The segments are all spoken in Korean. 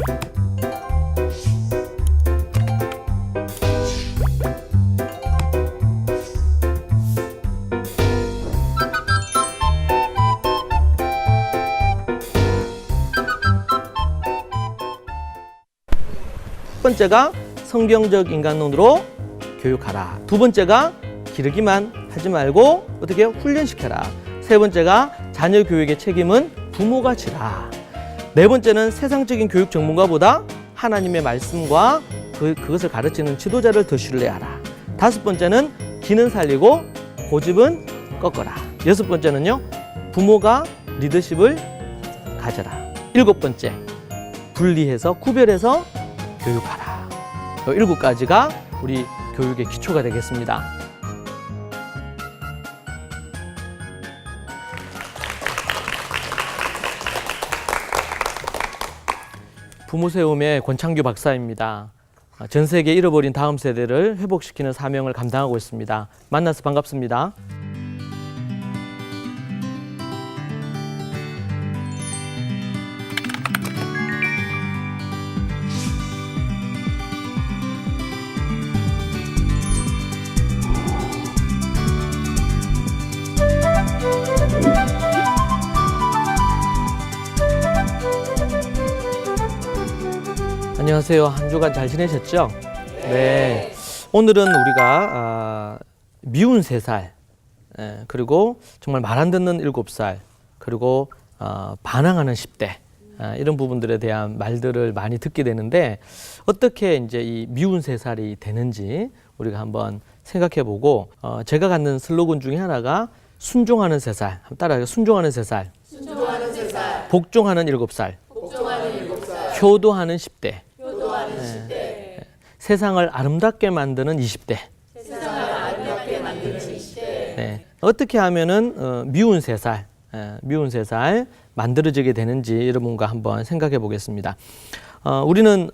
첫 번째가 성경적 인간론으로 교육하라. 두 번째가 기르기만 하지 말고 어떻게 해요? 훈련시켜라. 세 번째가 자녀 교육의 책임은 부모가 지라. 네 번째는 세상적인 교육 전문가보다 하나님의 말씀과 그것을 가르치는 지도자를 더 신뢰하라. 다섯 번째는 기는 살리고 고집은 꺾어라. 여섯 번째는요, 부모가 리더십을 가져라. 일곱 번째, 분리해서 구별해서 교육하라. 이 일곱 가지가 우리 교육의 기초가 되겠습니다. 부모 세움의 권창규 박사입니다. 전 세계 잃어버린 다음 세대를 회복시키는 사명을 감당하고 있습니다. 만나서 반갑습니다. 안녕하세요. 한 주간 잘 지내셨죠? 네. 오늘은 우리가 미운 3살, 그리고 정말 말 안 듣는 7살, 그리고 반항하는 10대, 이런 부분들에 대한 말들을 많이 듣게 되는데, 어떻게 이제 이 미운 3살이 되는지 우리가 한번 생각해 보고, 제가 갖는 슬로건 중에 하나가 순종하는 3살. 한번 따라해요. 순종하는 3살. 순종하는 3살. 복종하는 7살. 복종하는 7살. 효도하는 10대. 효도하는 10대. 세상을 아름답게 만드는 20대. 세상을 아름답게 만드는 20대. 네. 어떻게 하면은 미운 3살, 미운 3살 만들어지게 되는지 여러분과 한번 생각해 보겠습니다. 우리는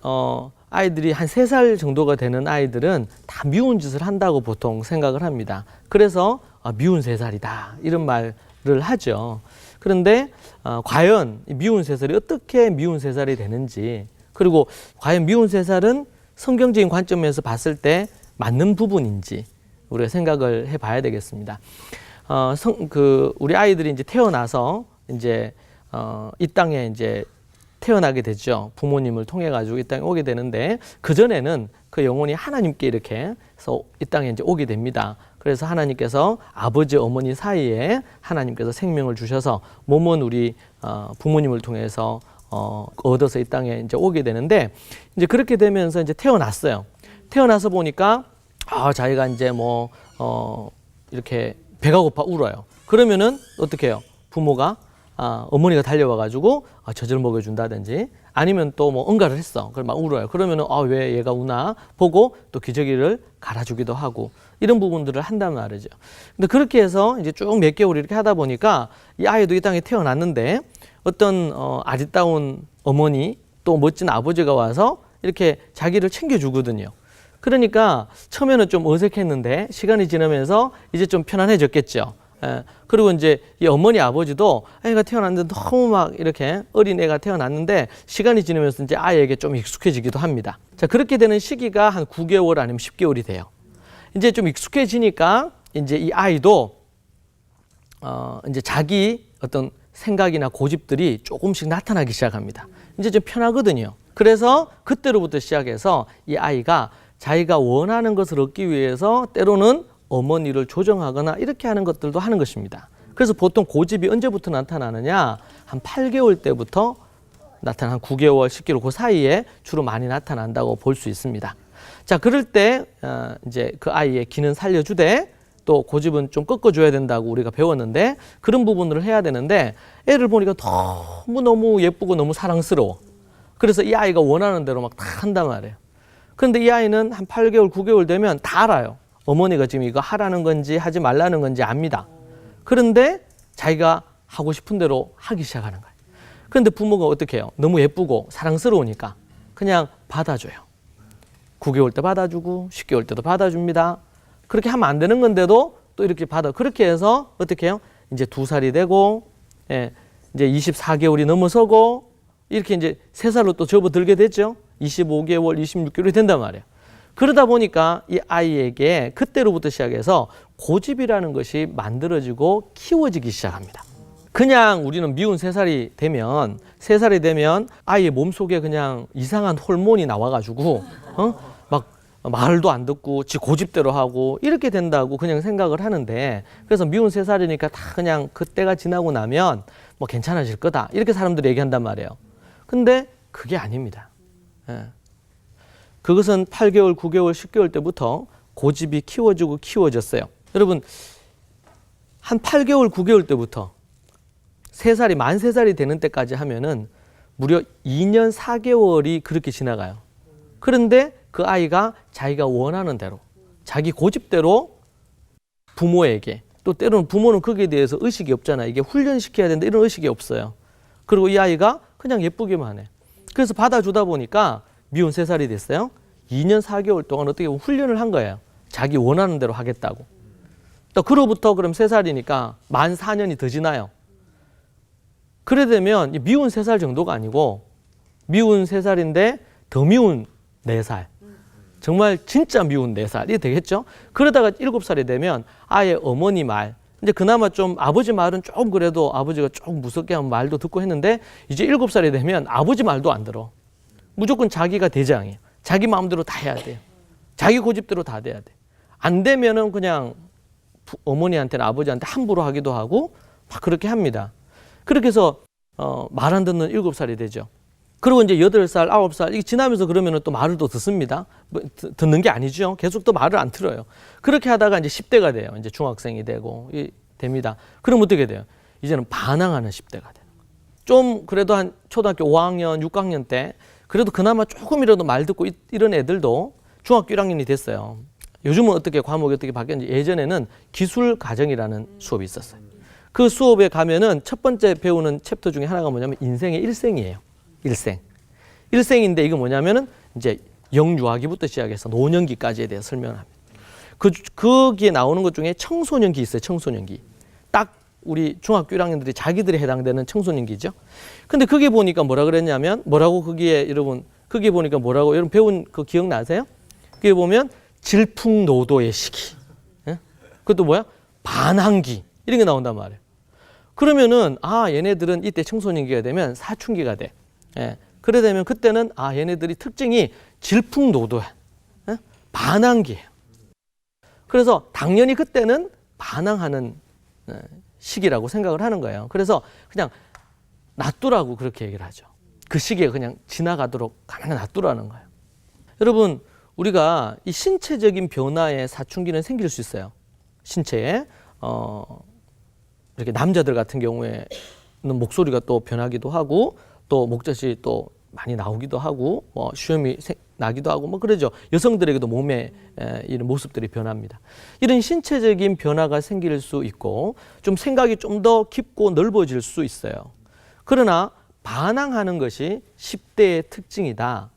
아이들이 한 3살 정도가 되는 아이들은 다 미운 짓을 한다고 보통 생각을 합니다. 그래서 미운 3살이다 이런 말을 하죠. 그런데 과연 미운 3살이 어떻게 미운 3살이 되는지, 그리고 과연 미운 3살은 성경적인 관점에서 봤을 때 맞는 부분인지 우리가 생각을 해봐야 되겠습니다. 우리 아이들이 이제 태어나서 이제 이 땅에 이제 태어나게 되죠. 부모님을 통해 가지고 이 땅에 오게 되는데, 그 전에는 그 영혼이 하나님께 이렇게 해서 이 땅에 이제 오게 됩니다. 그래서 하나님께서 아버지 어머니 사이에 하나님께서 생명을 주셔서 몸은 우리 부모님을 통해서 얻어서 이 땅에 이제 오게 되는데, 이제 그렇게 되면서 이제 태어났어요. 태어나서 보니까 자기가 이제 이렇게 배가 고파 울어요. 그러면은 어떻게 해요? 부모가 어머니가 달려와 가지고 젖을 먹여준다든지, 아니면 또 뭐 응가를 했어. 그럼 막 울어요. 그러면은 왜 얘가 우나 보고 또 기저귀를 갈아주기도 하고, 이런 부분들을 한단 말이죠. 근데 그렇게 해서 이제 쭉 몇 개월 이렇게 하다 보니까 이 아이도 이 땅에 태어났는데, 어떤 아리따운 어머니 또 멋진 아버지가 와서 이렇게 자기를 챙겨주거든요. 그러니까 처음에는 좀 어색했는데 시간이 지나면서 이제 좀 편안해졌겠죠. 그리고 이제 이 어머니 아버지도 애가 태어났는데 너무 막 이렇게 어린 애가 태어났는데 시간이 지나면서 이제 아이에게 좀 익숙해지기도 합니다. 자, 그렇게 되는 시기가 한 9개월 아니면 10개월이 돼요. 이제 좀 익숙해지니까 이제 이 아이도 이제 자기 어떤 생각이나 고집들이 조금씩 나타나기 시작합니다. 이제 좀 편하거든요. 그래서 그때로부터 시작해서 이 아이가 자기가 원하는 것을 얻기 위해서 때로는 어머니를 조정하거나 이렇게 하는 것들도 하는 것입니다. 그래서 보통 고집이 언제부터 나타나느냐? 한 8개월 때부터 나타나, 한 9개월, 10개월 그 사이에 주로 많이 나타난다고 볼 수 있습니다. 자, 그럴 때 이제 그 아이의 기는 살려주되 또 고집은 좀 꺾어줘야 된다고 우리가 배웠는데, 그런 부분을 해야 되는데 애를 보니까 너무너무 예쁘고 너무 사랑스러워. 그래서 이 아이가 원하는 대로 막 다 한단 말이에요. 그런데 이 아이는 한 8개월, 9개월 되면 다 알아요. 어머니가 지금 이거 하라는 건지 하지 말라는 건지 압니다. 그런데 자기가 하고 싶은 대로 하기 시작하는 거예요. 그런데 부모가 어떻게 해요? 너무 예쁘고 사랑스러우니까 그냥 받아줘요. 9개월 때 받아주고 10개월 때도 받아줍니다. 그렇게 하면 안 되는 건데도 또 이렇게 그렇게 해서 어떻게 해요? 이제 2살이 되고, 이제 24개월이 넘어서고, 이렇게 이제 3살로 또 접어들게 됐죠. 25개월, 26개월이 된단 말이에요. 그러다 보니까 이 아이에게 그때로부터 시작해서 고집이라는 것이 만들어지고 키워지기 시작합니다. 그냥 우리는 미운 3살이 되면 아이의 몸속에 그냥 이상한 호르몬이 나와가지고 막 말도 안 듣고 지 고집대로 하고 이렇게 된다고 그냥 생각을 하는데, 그래서 미운 3살이니까 다 그냥 그때가 지나고 나면 뭐 괜찮아질 거다 이렇게 사람들이 얘기한단 말이에요. 근데 그게 아닙니다. 예. 그것은 8개월, 9개월, 10개월 때부터 고집이 키워지고 키워졌어요. 여러분, 한 8개월, 9개월 때부터 3살이 만 3살이 되는 때까지 하면은 무려 2년 4개월이 그렇게 지나가요. 그런데 그 아이가 자기가 원하는 대로, 자기 고집대로 부모에게, 또 때로는 부모는 거기에 대해서 의식이 없잖아요. 이게 훈련시켜야 된다 이런 의식이 없어요. 그리고 이 아이가 그냥 예쁘기만 해. 그래서 받아주다 보니까 미운 3살이 됐어요. 2년 4개월 동안 어떻게 보면 훈련을 한 거예요. 자기 원하는 대로 하겠다고. 또 그로부터 그럼 3살이니까 만 4년이 더 지나요. 그래 되면 미운 3살 정도가 아니고 미운 3살인데 더 미운 4살. 정말 진짜 미운 4살이 되겠죠. 그러다가 7살이 되면 아예 어머니 말, 이제 그나마 좀 아버지 말은 조금 그래도 아버지가 조금 무섭게 하면 말도 듣고 했는데, 이제 7살이 되면 아버지 말도 안 들어. 무조건 자기가 대장이에요. 자기 마음대로 다 해야 돼요. 자기 고집대로 다 돼야 돼. 안 되면은 그냥 어머니한테나 아버지한테 함부로 하기도 하고 막 그렇게 합니다. 그렇게 해서 말 안 듣는 7살이 되죠. 그리고 이제 8살, 9살 이게 지나면서 그러면은 또 말을 또 듣습니다. 뭐, 듣는 게 아니죠. 계속 또 말을 안 들어요. 그렇게 하다가 이제 10대가 돼요. 이제 중학생이 되고 됩니다. 그럼 어떻게 돼요? 이제는 반항하는 10대가 돼요. 좀 그래도 한 초등학교 5학년, 6학년 때 그래도 그나마 조금이라도 말 듣고 이런 애들도 중학교 1학년이 됐어요. 요즘은 어떻게 과목이 어떻게 바뀌었는지, 예전에는 기술 가정이라는 수업이 있었어요. 그 수업에 가면은 첫 번째 배우는 챕터 중에 하나가 뭐냐면 인생의 일생이에요. 일생인데 이거 뭐냐면은 이제 영유아기부터 시작해서 노년기까지에 대해 설명을 합니다. 거기에 나오는 것 중에 청소년기 있어요. 청소년기. 딱 우리 중학교 1학년들이 자기들이 해당되는 청소년기죠. 근데 거기에 보니까 뭐라 그랬냐면, 뭐라고 거기에 여러분, 거기에 보니까 뭐라고 여러분 배운 그 기억나세요? 거기에 보면 질풍노도의 시기. 예? 그것도 뭐야? 반항기. 이런 게 나온단 말이에요. 그러면은 얘네들은 이때 청소년기가 되면 사춘기가 돼. 예. 그래 되면 그때는 얘네들이 특징이 질풍노도야. 예? 반항기예요. 그래서 당연히 그때는 반항하는 시기라고 생각을 하는 거예요. 그래서 그냥 놔두라고 그렇게 얘기를 하죠. 그 시기에 그냥 지나가도록 가만히 놔두라는 거예요. 여러분, 우리가 이 신체적인 변화에 사춘기는 생길 수 있어요. 신체에 이렇게 남자들 같은 경우에는 목소리가 또 변하기도 하고, 또 목젖이 또 많이 나오기도 하고, 뭐 수염이 나기도 하고, 뭐 그러죠. 여성들에게도 몸의 이런 모습들이 변합니다. 이런 신체적인 변화가 생길 수 있고, 좀 생각이 좀 더 깊고 넓어질 수 있어요. 그러나 반항하는 것이 10대의 특징이다.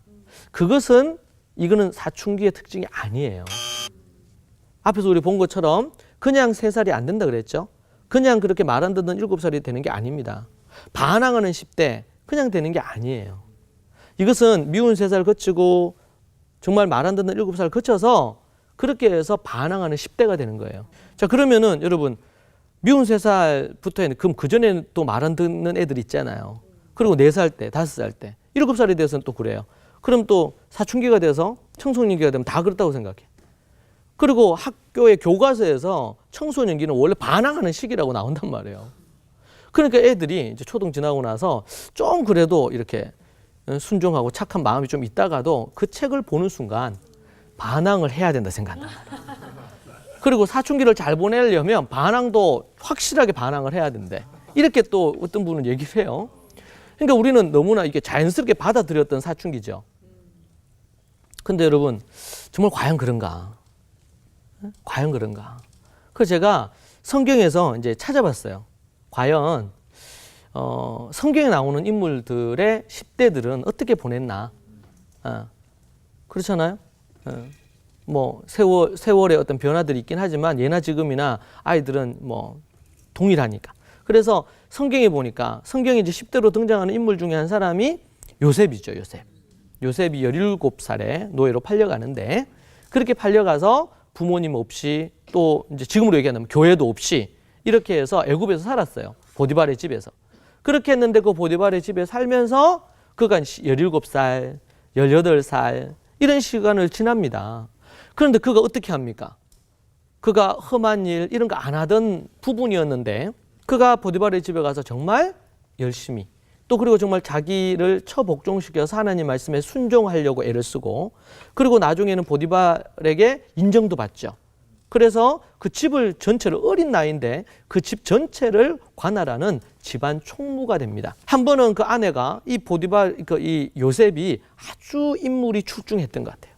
이거는 사춘기의 특징이 아니에요. 앞에서 우리 본 것처럼 그냥 3살이 안 된다 그랬죠. 그냥 그렇게 말 안 듣는 7살이 되는 게 아닙니다. 반항하는 10대 그냥 되는 게 아니에요. 이것은 미운 3살 거치고 정말 말 안 듣는 7살 거쳐서 그렇게 해서 반항하는 10대가 되는 거예요. 자, 그러면은 여러분, 미운 3살부터는 그럼 그전에는 또 말 안 듣는 애들 있잖아요. 그리고 4살 때, 5살 때, 7살이 돼서는 또 그래요. 그럼 또 사춘기가 돼서 청소년기가 되면 다 그렇다고 생각해. 그리고 학교의 교과서에서 청소년기는 원래 반항하는 시기라고 나온단 말이에요. 그러니까 애들이 이제 초등 지나고 나서 좀 그래도 이렇게 순종하고 착한 마음이 좀 있다가도 그 책을 보는 순간 반항을 해야 된다 생각한단 말이에요. 그리고 사춘기를 잘 보내려면 반항도 확실하게 반항을 해야 된대. 이렇게 또 어떤 분은 얘기를 해요. 그러니까 우리는 너무나 이게 자연스럽게 받아들였던 사춘기죠. 근데 여러분, 정말 과연 그런가? 과연 그런가? 그래서 제가 성경에서 이제 찾아봤어요. 과연 성경에 나오는 인물들의 10대들은 어떻게 보냈나? 그렇잖아요. 뭐 세월의 어떤 변화들이 있긴 하지만 예나 지금이나 아이들은 뭐 동일하니까. 그래서 성경에 보니까 성경에 이제 10대로 등장하는 인물 중에 한 사람이 요셉이죠. 요셉이 17살에 노예로 팔려가는데 그렇게 팔려가서 부모님 없이 또 이제 지금으로 얘기하면 교회도 없이 이렇게 해서 애굽에서 살았어요. 보디발의 집에서. 그렇게 했는데 그 보디발의 집에 살면서 그가 17살, 18살 이런 시간을 지납니다. 그런데 그가 어떻게 합니까? 그가 험한 일 이런 거 안 하던 부분이었는데 그가 보디발의 집에 가서 정말 열심히 또 그리고 정말 자기를 처복종시켜서 하나님 말씀에 순종하려고 애를 쓰고 그리고 나중에는 보디발에게 인정도 받죠. 그래서 그 집을 전체를 어린 나이인데 그 집 전체를 관할하는 집안 총무가 됩니다. 한 번은 그 아내가 이 보디발 이 요셉이 아주 인물이 출중했던 것 같아요.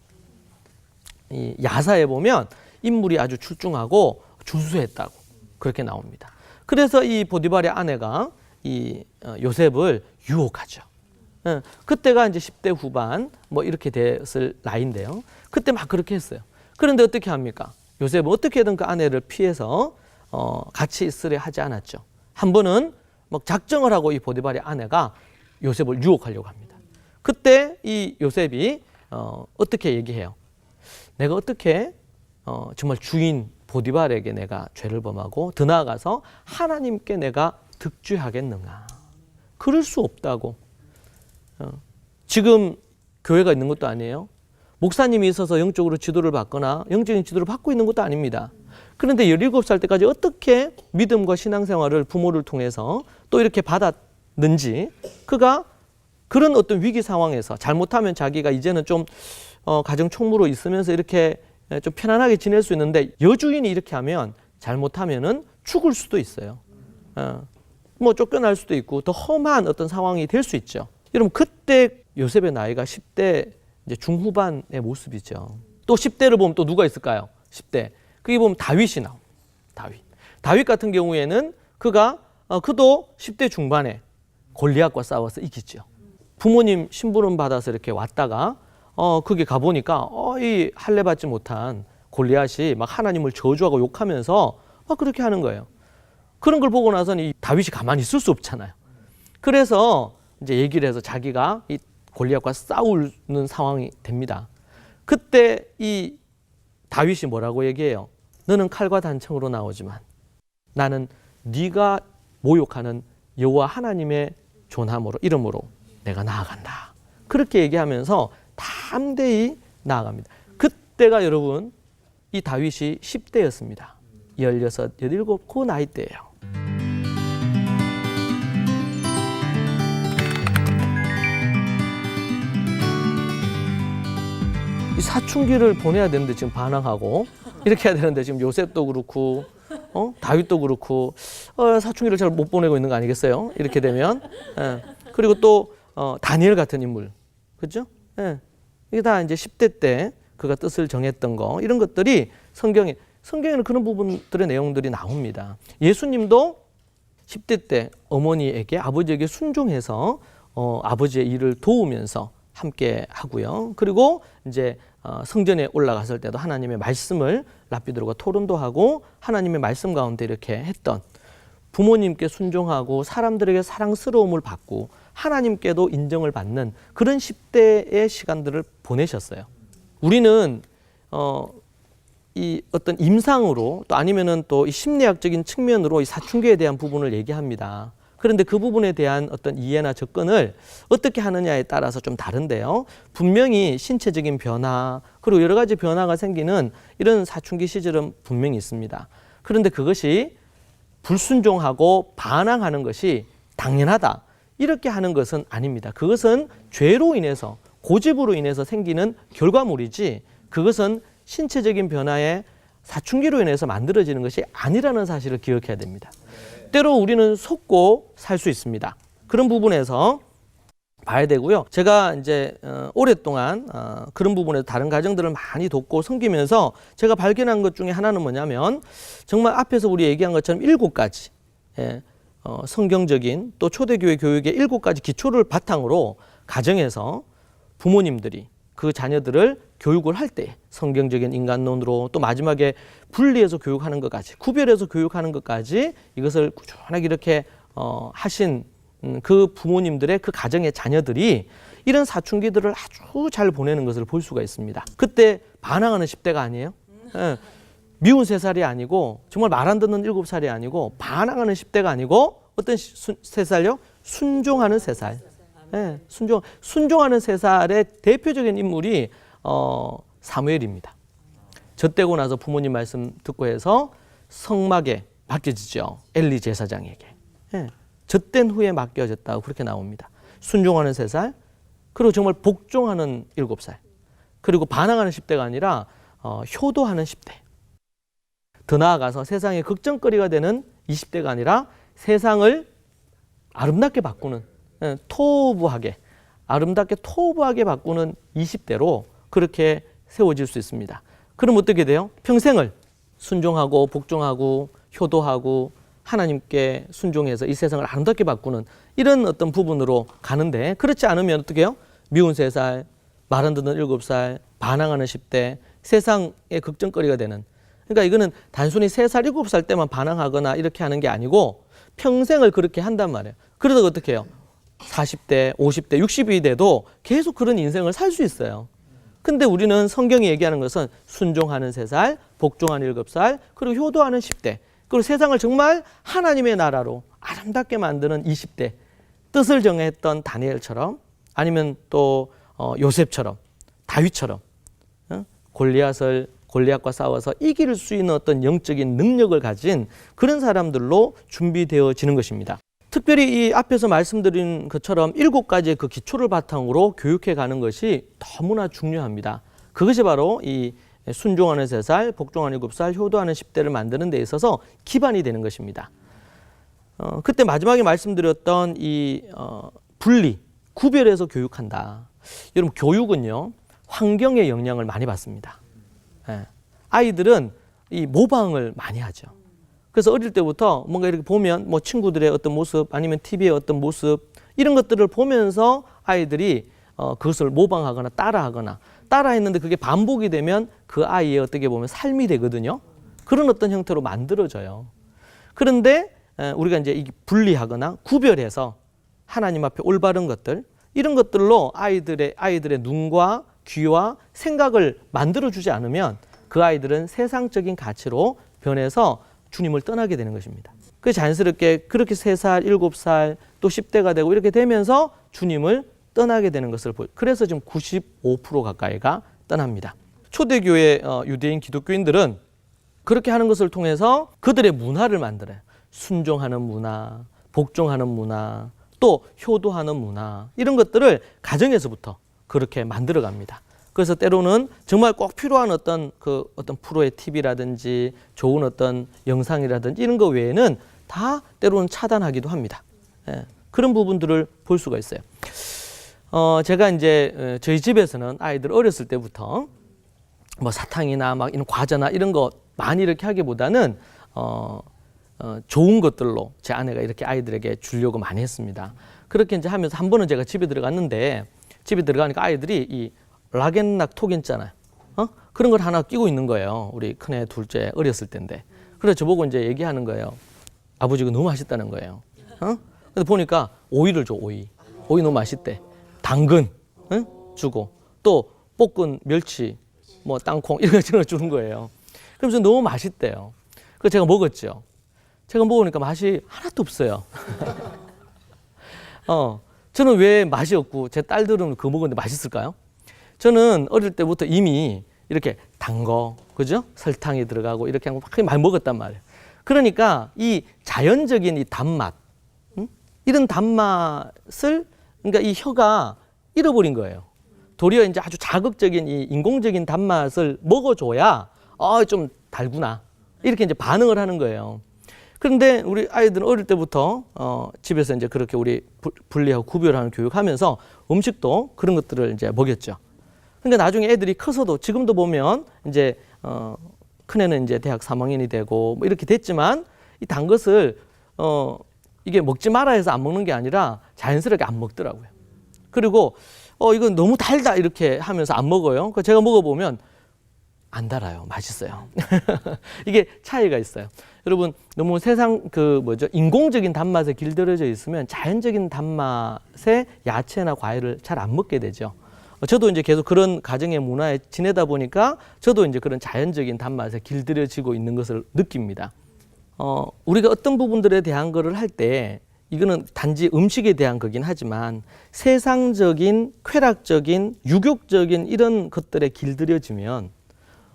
이 야사에 보면 인물이 아주 출중하고 주수했다고 그렇게 나옵니다. 그래서 이 보디발의 아내가 이 요셉을 유혹하죠. 그때가 이제 10대 후반 뭐 이렇게 됐을 나이인데요. 그때 막 그렇게 했어요. 그런데 어떻게 합니까? 요셉은 어떻게든 그 아내를 피해서 같이 있으려 하지 않았죠. 한 번은 막 작정을 하고 이 보디발의 아내가 요셉을 유혹하려고 합니다. 그때 이 요셉이 어떻게 얘기해요? 내가 어떻게 정말 주인 보디발에게 내가 죄를 범하고 더 나아가서 하나님께 내가 득죄하겠는가? 그럴 수 없다고. 지금 교회가 있는 것도 아니에요. 목사님이 있어서 영적으로 지도를 받거나 영적인 지도를 받고 있는 것도 아닙니다. 그런데 17살 때까지 어떻게 믿음과 신앙생활을 부모를 통해서 또 이렇게 받았는지 그가 그런 어떤 위기 상황에서 잘못하면 자기가 이제는 좀 가정 총무로 있으면서 이렇게 좀 편안하게 지낼 수 있는데 여주인이 이렇게 하면 잘못하면은 죽을 수도 있어요. 뭐 쫓겨날 수도 있고 더 험한 어떤 상황이 될 수 있죠. 여러분 그때 요셉의 나이가 10대 이제 중후반의 모습이죠. 또 10대를 보면 또 누가 있을까요? 10대. 그게 보면 다윗이 나옵니다. 다윗 같은 경우에는 그가 그도 10대 중반에 골리앗과 싸워서 이기죠. 부모님 심부름 받아서 이렇게 왔다가 그게 가보니까 이 할례 받지 못한 골리앗이 막 하나님을 저주하고 욕하면서 막 그렇게 하는 거예요. 그런 걸 보고 나서는 이 다윗이 가만히 있을 수 없잖아요. 그래서 이제 얘기를 해서 자기가 이 골리앗과 싸우는 상황이 됩니다. 그때 이 다윗이 뭐라고 얘기해요? 너는 칼과 단청으로 나오지만 나는 네가 모욕하는 여호와 하나님의 존함으로 이름으로 내가 나아간다. 그렇게 얘기하면서 담대히 나아갑니다. 그때가 여러분 이 다윗이 10대였습니다. 16, 17 그 나이 때예요. 이 사춘기를 보내야 되는데 지금 반항하고 이렇게 해야 되는데 지금 요셉도 그렇고 다윗도 그렇고 사춘기를 잘 못 보내고 있는 거 아니겠어요? 이렇게 되면 그리고 또 다니엘 같은 인물 그렇죠? 이게 다 이제 10대 때 그가 뜻을 정했던 거 이런 것들이 성경에는 그런 부분들의 내용들이 나옵니다. 예수님도 10대 때 어머니에게 아버지에게 순종해서 아버지의 일을 도우면서 함께 하고요. 그리고 이제 성전에 올라갔을 때도 하나님의 말씀을 랍비들과 토론도 하고 하나님의 말씀 가운데 이렇게 했던 부모님께 순종하고 사람들에게 사랑스러움을 받고 하나님께도 인정을 받는 그런 10대의 시간들을 보내셨어요. 우리는 이 어떤 임상으로 또 아니면은 또 이 심리학적인 측면으로 이 사춘기에 대한 부분을 얘기합니다. 그런데 그 부분에 대한 어떤 이해나 접근을 어떻게 하느냐에 따라서 좀 다른데요. 분명히 신체적인 변화 그리고 여러 가지 변화가 생기는 이런 사춘기 시절은 분명히 있습니다. 그런데 그것이 불순종하고 반항하는 것이 당연하다. 이렇게 하는 것은 아닙니다. 그것은 죄로 인해서 고집으로 인해서 생기는 결과물이지 그것은 신체적인 변화에 사춘기로 인해서 만들어지는 것이 아니라는 사실을 기억해야 됩니다. 때로 우리는 속고 살 수 있습니다. 그런 부분에서 봐야 되고요. 제가 이제 오랫동안 그런 부분에서 다른 가정들을 많이 돕고 섬기면서 제가 발견한 것 중에 하나는 뭐냐면 정말 앞에서 우리 얘기한 것처럼 7가지 성경적인 또 초대교회 교육의 7가지 기초를 바탕으로 가정에서 부모님들이 그 자녀들을 교육을 할 때 성경적인 인간론으로 또 마지막에 분리해서 교육하는 것까지 구별해서 교육하는 것까지 이것을 꾸준하게 이렇게 하신 그 부모님들의 그 가정의 자녀들이 이런 사춘기들을 아주 잘 보내는 것을 볼 수가 있습니다. 그때 반항하는 10대가 아니에요. 예. 미운 3살이 아니고 정말 말 안 듣는 7살이 아니고 반항하는 10대가 아니고 어떤 3살요? 순종하는 3살. 예, 순종하는 3살의 대표적인 인물이 사무엘입니다. 젖되고 나서 부모님 말씀 듣고 해서 성막에 맡겨지죠. 엘리 제사장에게. 예, 젖된 후에 맡겨졌다고 그렇게 나옵니다. 순종하는 3살, 그리고 정말 복종하는 7살, 그리고 반항하는 10대가 아니라 효도하는 10대. 더 나아가서 세상의 걱정거리가 되는 20대가 아니라 세상을 아름답게 바꾸는 토부하게 아름답게 토부하게 바꾸는 20대로 그렇게 세워질 수 있습니다. 그럼 어떻게 돼요? 평생을 순종하고 복종하고 효도하고 하나님께 순종해서 이 세상을 아름답게 바꾸는 이런 어떤 부분으로 가는데, 그렇지 않으면 어떻게 해요? 미운 3살, 말 안 듣는 7살, 반항하는 10대, 세상의 걱정거리가 되는. 그러니까 이거는 단순히 3살, 7살 때만 반항하거나 이렇게 하는 게 아니고 평생을 그렇게 한단 말이에요. 그러다가 어떻게 해요? 40대, 50대, 60이 돼도 계속 그런 인생을 살 수 있어요. 근데 우리는 성경이 얘기하는 것은 순종하는 3살, 복종하는 7살, 그리고 효도하는 10대, 그리고 세상을 정말 하나님의 나라로 아름답게 만드는 20대, 뜻을 정했던 다니엘처럼, 아니면 또 요셉처럼, 다윗처럼 골리앗과 싸워서 이길 수 있는 어떤 영적인 능력을 가진 그런 사람들로 준비되어지는 것입니다. 특별히 이 앞에서 말씀드린 것처럼 7가지의 그 기초를 바탕으로 교육해 가는 것이 너무나 중요합니다. 그것이 바로 이 순종하는 3살, 복종하는 7살, 효도하는 10대를 만드는 데 있어서 기반이 되는 것입니다. 그때 마지막에 말씀드렸던 이 분리, 구별해서 교육한다. 여러분, 교육은요, 환경의 영향을 많이 받습니다. 예. 아이들은 이 모방을 많이 하죠. 그래서 어릴 때부터 뭔가 이렇게 보면 뭐 친구들의 어떤 모습 아니면 TV의 어떤 모습 이런 것들을 보면서 아이들이 그것을 모방하거나 따라했는데 그게 반복이 되면 그 아이의 어떻게 보면 삶이 되거든요. 그런 어떤 형태로 만들어져요. 그런데 우리가 이제 이게 분리하거나 구별해서 하나님 앞에 올바른 것들, 이런 것들로 아이들의 눈과 귀와 생각을 만들어주지 않으면 그 아이들은 세상적인 가치로 변해서 주님을 떠나게 되는 것입니다. 그 자연스럽게 그렇게 3살, 7살, 또 10대가 되고 이렇게 되면서 주님을 떠나게 되는 것을 그래서 지금 95% 가까이가 떠납니다. 초대교회 유대인 기독교인들은 그렇게 하는 것을 통해서 그들의 문화를 만들어요. 순종하는 문화, 복종하는 문화, 또 효도하는 문화, 이런 것들을 가정에서부터 그렇게 만들어 갑니다. 그래서 때로는 정말 꼭 필요한 어떤 프로의 팁이라든지 좋은 어떤 영상이라든지 이런 거 외에는 다 때로는 차단하기도 합니다. 예, 그런 부분들을 볼 수가 있어요. 제가 이제 저희 집에서는 아이들 어렸을 때부터 뭐 사탕이나 막 이런 과자나 이런 거 많이 이렇게 하기보다는 좋은 것들로 제 아내가 이렇게 아이들에게 주려고 많이 했습니다. 그렇게 이제 하면서 한 번은 제가 집에 들어갔는데, 집에 들어가니까 아이들이 이 락앤락 톡 있잖아요. 그런 걸 하나 끼고 있는 거예요. 우리 큰애 둘째 어렸을 때인데. 그래서 저보고 이제 얘기하는 거예요. 아버지 이거 너무 맛있다는 거예요. 근데 보니까 오이를 줘, 오이. 오이 너무 맛있대. 당근 주고 또 볶은 멸치, 뭐 땅콩 이런 거 주는 거예요. 그러면서 너무 맛있대요. 그래서 제가 먹었죠. 제가 먹으니까 맛이 하나도 없어요. 저는 왜 맛이 없고 제 딸들은 그거 먹었는데 맛있을까요? 저는 어릴 때부터 이미 이렇게 단 거, 그죠? 설탕이 들어가고 이렇게 하고 많이 먹었단 말이에요. 그러니까 이 자연적인 이 단맛, 이런 단맛을, 그러니까 이 혀가 잃어버린 거예요. 도리어 이제 아주 자극적인 이 인공적인 단맛을 먹어줘야 좀 달구나 이렇게 이제 반응을 하는 거예요. 그런데 우리 아이들은 어릴 때부터 집에서 이제 그렇게 우리 분리하고 구별하는 교육하면서 음식도 그런 것들을 이제 먹였죠. 그러니까 나중에 애들이 커서도 지금도 보면 이제 큰애는 이제 대학 3학년이 되고 뭐 이렇게 됐지만 이 단 것을 이게 먹지 마라 해서 안 먹는 게 아니라 자연스럽게 안 먹더라고요. 그리고 이건 너무 달다 이렇게 하면서 안 먹어요. 제가 먹어보면 안 달아요. 맛있어요. 이게 차이가 있어요. 여러분 너무 세상 인공적인 단맛에 길들여져 있으면 자연적인 단맛의 야채나 과일을 잘 안 먹게 되죠. 저도 이제 계속 그런 가정의 문화에 지내다 보니까 저도 이제 그런 자연적인 단맛에 길들여지고 있는 것을 느낍니다. 우리가 어떤 부분들에 대한 거를 할 때 이거는 단지 음식에 대한 거긴 하지만 세상적인, 쾌락적인, 유욕적인 이런 것들에 길들여지면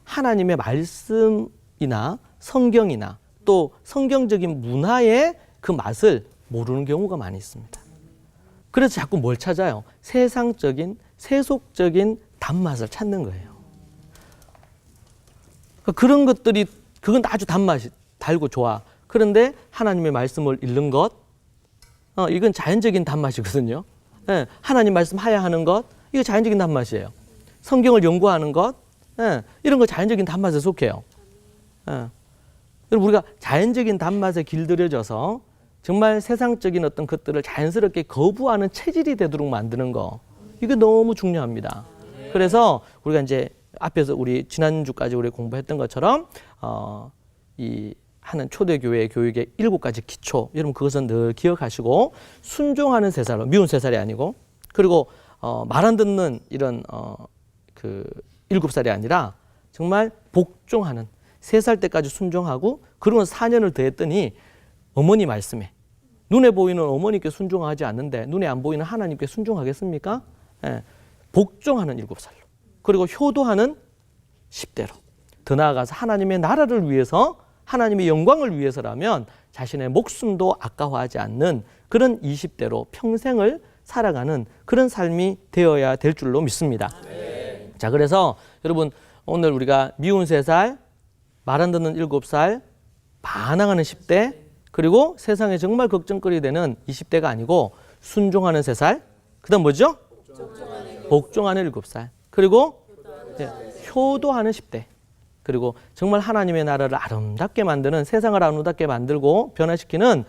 하나님의 말씀이나 성경이나 또 성경적인 문화의 그 맛을 모르는 경우가 많이 있습니다. 그래서 자꾸 뭘 찾아요? 세상적인, 세속적인 단맛을 찾는 거예요. 그런 것들이, 그건 아주 단맛이 달고 좋아. 그런데 하나님의 말씀을 읽는 것, 이건 자연적인 단맛이거든요. 예, 하나님 말씀 하야하는 것, 이거 자연적인 단맛이에요. 성경을 연구하는 것, 이런 거 자연적인 단맛에 속해요. 여러분, 우리가 자연적인 단맛에 길들여져서 정말 세상적인 어떤 것들을 자연스럽게 거부하는 체질이 되도록 만드는 거, 이게 너무 중요합니다. 그래서 우리가 이제 앞에서 우리 지난주까지 우리 공부했던 것처럼 이 하는 초대교회 교육의 7가지 기초, 여러분 그것은 늘 기억하시고 순종하는 세 살, 미운 세 살이 아니고, 그리고 말 안 듣는 이런 7살이 아니라 정말 복종하는 3살 때까지 순종하고 그러면 4년을 더했더니 어머니 말씀에 눈에 보이는 어머니께 순종하지 않는데 눈에 안 보이는 하나님께 순종하겠습니까? 예, 복종하는 7살로, 그리고 효도하는 10대로, 더 나아가서 하나님의 나라를 위해서, 하나님의 영광을 위해서라면 자신의 목숨도 아까워하지 않는 그런 20대로 평생을 살아가는 그런 삶이 되어야 될 줄로 믿습니다. 자, 그래서 여러분 오늘 우리가 미운 3살, 말 안 듣는 7살, 반항하는 10대, 그리고 세상에 정말 걱정거리 되는 20대가 아니고 순종하는 3살, 그 다음 뭐죠? 복종하는 7살, 그리고 효도하는 10대, 그리고 정말 하나님의 나라를 아름답게 만드는, 세상을 아름답게 만들고 변화시키는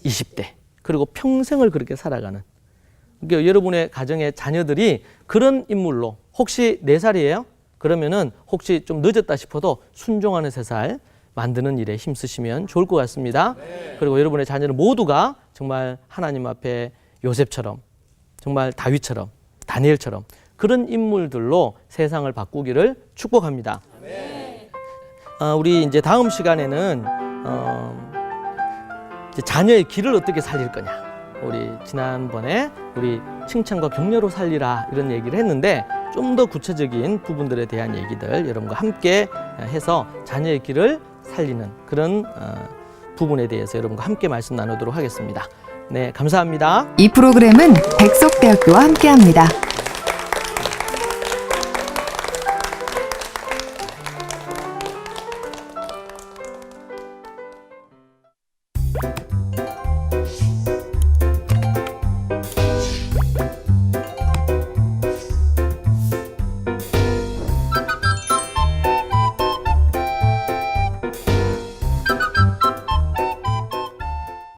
20대, 그리고 평생을 그렇게 살아가는, 그러니까 여러분의 가정의 자녀들이 그런 인물로, 혹시 4살이에요? 그러면은 혹시 좀 늦었다 싶어도 순종하는 3살 만드는 일에 힘쓰시면 좋을 것 같습니다. 그리고 여러분의 자녀들 모두가 정말 하나님 앞에 요셉처럼, 정말 다윗처럼, 다니엘처럼 그런 인물들로 세상을 바꾸기를 축복합니다. 우리 이제 다음 시간에는 이제 자녀의 길을 어떻게 살릴 거냐. 우리 지난번에 우리 칭찬과 격려로 살리라 이런 얘기를 했는데 좀 더 구체적인 부분들에 대한 얘기들 여러분과 함께 해서 자녀의 길을 살리는 그런 부분에 대해서 여러분과 함께 말씀 나누도록 하겠습니다. 네, 감사합니다. 이 프로그램은 백석대학교와 함께합니다.